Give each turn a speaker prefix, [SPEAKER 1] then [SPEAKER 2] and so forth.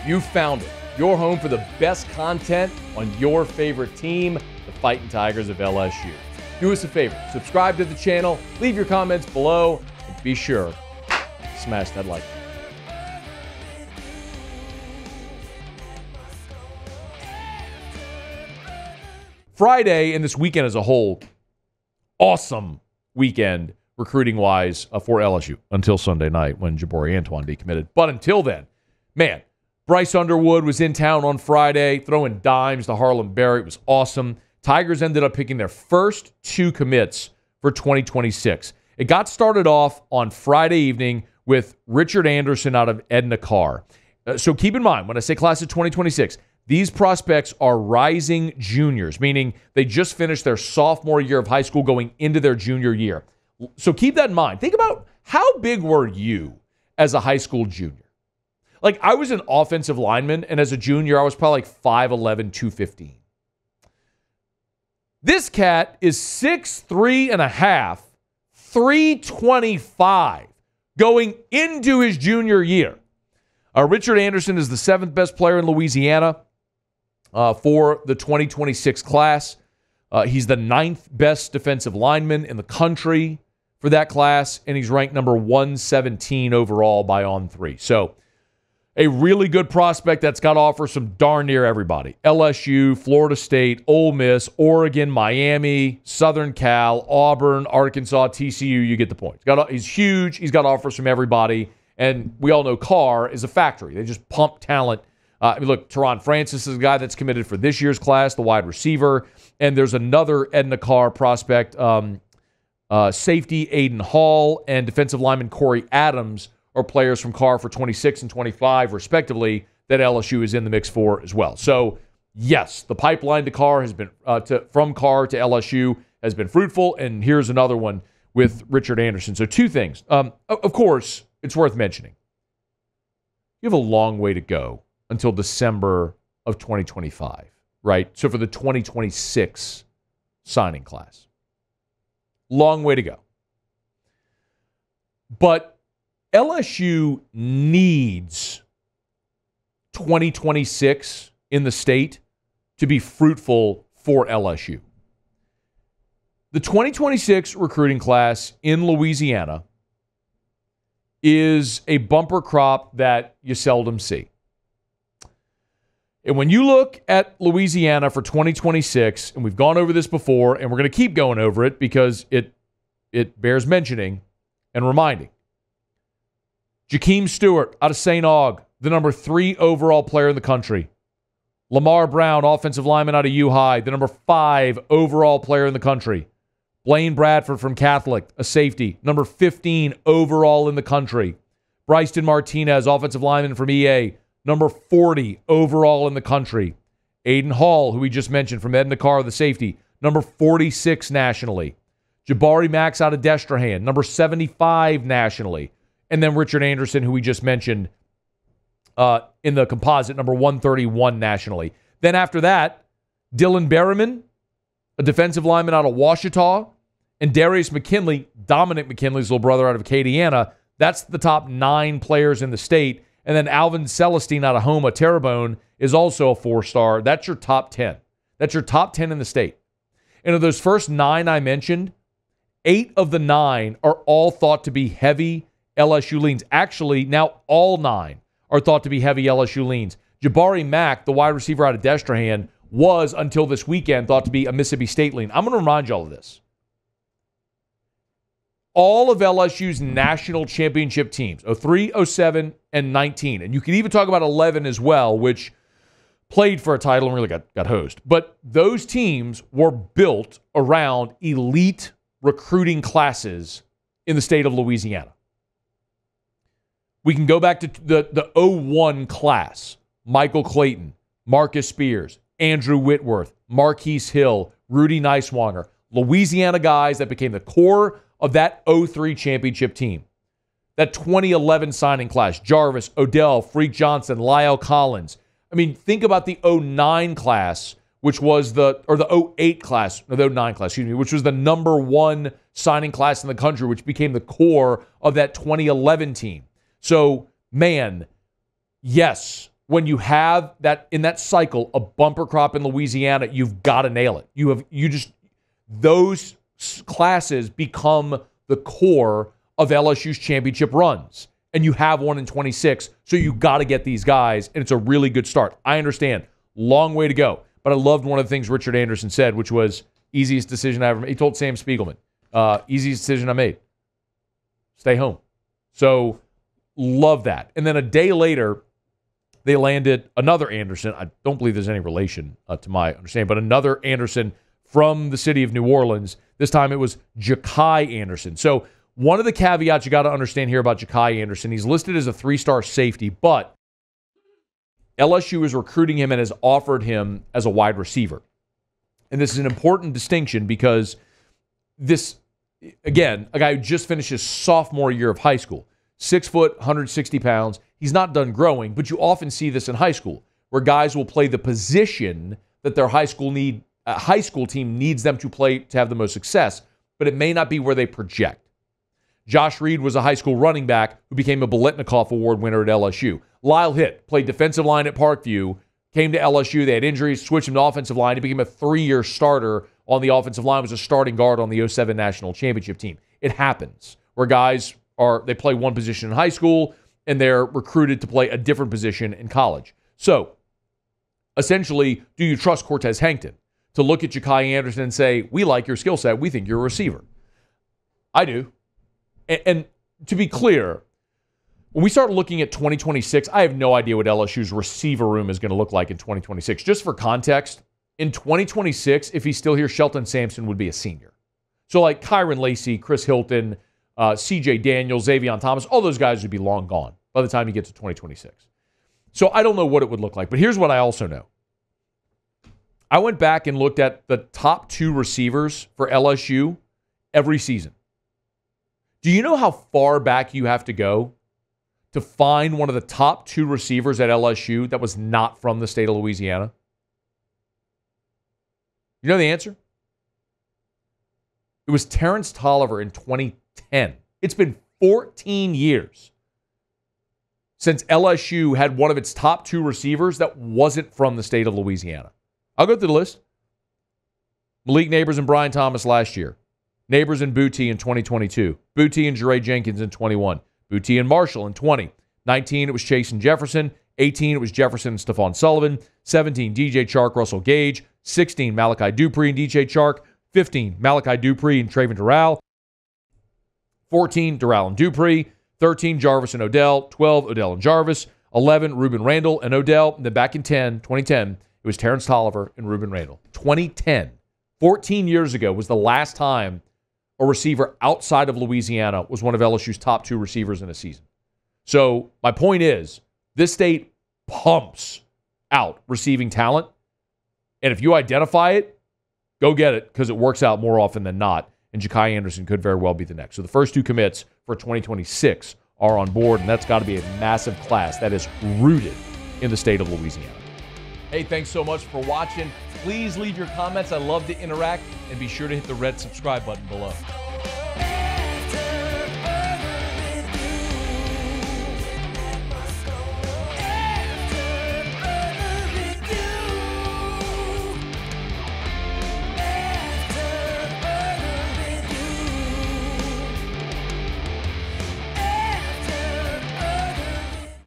[SPEAKER 1] You found it. Your home for the best content on your favorite team, the Fighting Tigers of LSU. Do us a favor. Subscribe to the channel. Leave your comments below. And be sure to smash that like button. Friday and this weekend as a whole, awesome weekend recruiting-wise for LSU until Sunday night when Jabari Antoine decommitted. But until then, man, Bryce Underwood was in town on Friday throwing dimes to Harlem Berry. It was awesome. Tigers ended up picking their first 2 commits for 2026. It got started off on Friday evening with Richard Anderson out of Edna Carr. So keep in mind, when I say class of 2026, these prospects are rising juniors, meaning they just finished their sophomore year of high school going into their junior year. So keep that in mind. Think about how big were you as a high school junior? Like, I was an offensive lineman, and as a junior, I was probably like 5'11", 215. This cat is 6'3 and a half, 325, going into his junior year. Richard Anderson is the 7th best player in Louisiana for the 2026 class. He's the 9th best defensive lineman in the country for that class, and he's ranked number 117 overall by On3. So, a really good prospect that's got to offer some darn near everybody. LSU, Florida State, Ole Miss, Oregon, Miami, Southern Cal, Auburn, Arkansas, TCU. You get the point. He's huge. He's got offers from everybody. And we all know Carr is a factory. They just pump talent. Look, Teron Francis is a guy that's committed for this year's class, the wide receiver. And there's another Edna Carr prospect, safety Aiden Hall, and defensive lineman Corey Adams are players from Carr for 26 and 25, respectively, that LSU is in the mix for as well. So, yes, the pipeline to Carr has been from Carr to LSU has been fruitful, and here's another one with Richard Anderson. So, 2 things. Of course, it's worth mentioning. You have a long way to go until December of 2025, right? So, for the 2026 signing class. Long way to go. But LSU needs 2026 in the state to be fruitful for LSU. The 2026 recruiting class in Louisiana is a bumper crop that you seldom see. And when you look at Louisiana for 2026, and we've gone over this before, and we're going to keep going over it because it bears mentioning and reminding. Jakeem Stewart out of St. Aug, the number 3 overall player in the country. Lamar Brown, offensive lineman out of U-High, the number 5 overall player in the country. Blaine Bradford from Catholic, a safety, number 15 overall in the country. Bryson Martinez, offensive lineman from EA, number 40 overall in the country. Aiden Hall, who we just mentioned from Edna Carr, the safety, number 46 nationally. Jabari Max out of Destrehan, number 75 nationally. And then Richard Anderson, who we just mentioned in the composite, number 131 nationally. Then after that, Dylan Berriman, a defensive lineman out of Ouachita, and Darius McKinley, Dominic McKinley's little brother out of Acadiana. That's the top 9 players in the state. And then Alvin Celestine out of Homa, Terrebonne, is also a 4-star. That's your top 10. That's your top 10 in the state. And of those first 9 I mentioned, 8 of the 9 are all thought to be heavy LSU leans. Actually, now all 9 are thought to be heavy LSU leans. Jabari Mack, the wide receiver out of Destrehan, was, until this weekend, thought to be a Mississippi State lean. I'm going to remind you all of this. All of LSU's national championship teams, 03, 07, and 19, and you can even talk about 11 as well, which played for a title and really got hosed. But those teams were built around elite recruiting classes in the state of Louisiana. We can go back to the 01 class. Michael Clayton, Marcus Spears, Andrew Whitworth, Marquise Hill, Rudy Niswanger. Louisiana guys that became the core of that 03 championship team. That 2011 signing class, Jarvis, Odell, Freak Johnson, Lyle Collins. I mean, think about the 09 class, which was the 08 class, or the 09 class, excuse me, which was the number 1 signing class in the country, which became the core of that 2011 team. So, man, yes, when you have that in that cycle, a bumper crop in Louisiana, you've got to nail it. Those classes become the core of LSU's championship runs. And you have one in 26, so you got to get these guys, and it's a really good start. I understand. Long way to go. But I loved one of the things Richard Anderson said, which was, easiest decision I ever made. He told Sam Spiegelman, easiest decision I made. Stay home. So, love that. And then a day later, they landed another Anderson. I don't believe there's any relation to my understanding, but another Anderson from the city of New Orleans. This time it was Jakai Anderson. So, one of the caveats you got to understand here about Jakai Anderson, he's listed as a 3-star safety, but LSU is recruiting him and has offered him as a wide receiver. And this is an important distinction because this, again, a guy who just finished his sophomore year of high school, 6 foot, 160 pounds. He's not done growing, but you often see this in high school where guys will play the position that their high school team needs them to play to have the most success, but it may not be where they project. Josh Reed was a high school running back who became a Biletnikoff Award winner at LSU. Lyle Hitt played defensive line at Parkview, came to LSU. They had injuries, switched him to offensive line. He became a 3-year starter on the offensive line, was a starting guard on the 07 national championship team. It happens where guys they play one position in high school and they're recruited to play a different position in college. So, essentially, do you trust Cortez Hankton to look at Jakai Anderson and say, we like your skill set, we think you're a receiver? I do. And to be clear, when we start looking at 2026, I have no idea what LSU's receiver room is going to look like in 2026. Just for context, in 2026, if he's still here, Shelton Sampson would be a senior. So like Kyron Lacey, Chris Hilton, C.J. Daniels, Xavion Thomas, all those guys would be long gone by the time you get to 2026. So I don't know what it would look like. But here's what I also know. I went back and looked at the top 2 receivers for LSU every season. Do you know how far back you have to go to find one of the top 2 receivers at LSU that was not from the state of Louisiana? You know the answer? It was Terrence Tolliver in 2010. It's been 14 years since LSU had one of its top 2 receivers that wasn't from the state of Louisiana. I'll go through the list. Malik Neighbors and Brian Thomas last year. Neighbors and Booty in 2022. Booty and Jeray Jenkins in 21. Booty and Marshall in 20. 19, it was Chase and Jefferson. 18, it was Jefferson and Stephon Sullivan. 17, DJ Chark, Russell Gage. 16, Malachi Dupree and DJ Chark. 15, Malachi Dupree and Traven Durrell. 14, Durrell and Dupree. 13, Jarvis and Odell. 12, Odell and Jarvis. 11, Ruben Randall and Odell. And then back in 2010, it was Terrence Tolliver and Ruben Randall. 2010, 14 years ago, was the last time a receiver outside of Louisiana was one of LSU's top 2 receivers in a season. So my point is, this state pumps out receiving talent. And if you identify it, go get it because it works out more often than not. And Jakai Anderson could very well be the next. So the first 2 commits for 2026 are on board, and that's got to be a massive class that is rooted in the state of Louisiana. Hey, thanks so much for watching. Please leave your comments. I love to interact, and be sure to hit the red subscribe button below.